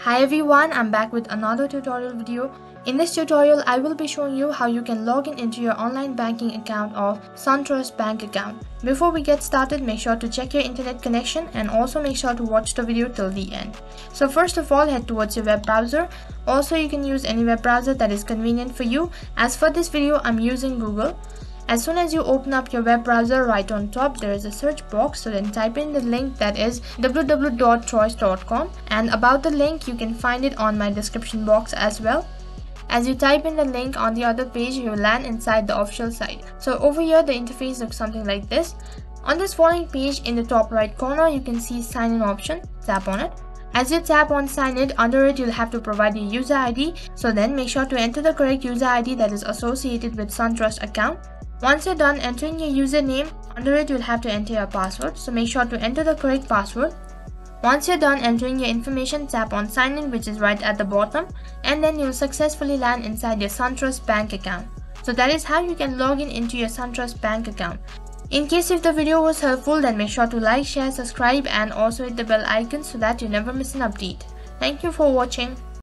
Hi everyone, I'm back with another tutorial video. In this tutorial, I will be showing you how you can log in into your online banking account of SunTrust Bank account. Before we get started, make sure to check your internet connection and also make sure to watch the video till the end. So first of all, head towards your web browser. Also, you can use any web browser that is convenient for you. As for this video, I'm using Google. As soon as you open up your web browser, right on top there is a search box, so then type in the link that is www.truist.com, and about the link you can find it on my description box as well. As you type in the link on the other page, you will land inside the official site. So over here the interface looks something like this. On this following page, in the top right corner you can see sign in option. Tap on it. As you tap on sign in, under it you'll have to provide your user ID, so then make sure to enter the correct user ID that is associated with SunTrust account. Once you're done entering your username, under it you'll have to enter your password, so make sure to enter the correct password. Once you're done entering your information, tap on sign in, which is right at the bottom, and then you'll successfully land inside your SunTrust Bank account. So that is how you can log in into your SunTrust Bank account. In case if the video was helpful, then make sure to like, share, subscribe and also hit the bell icon so that you never miss an update. Thank you for watching.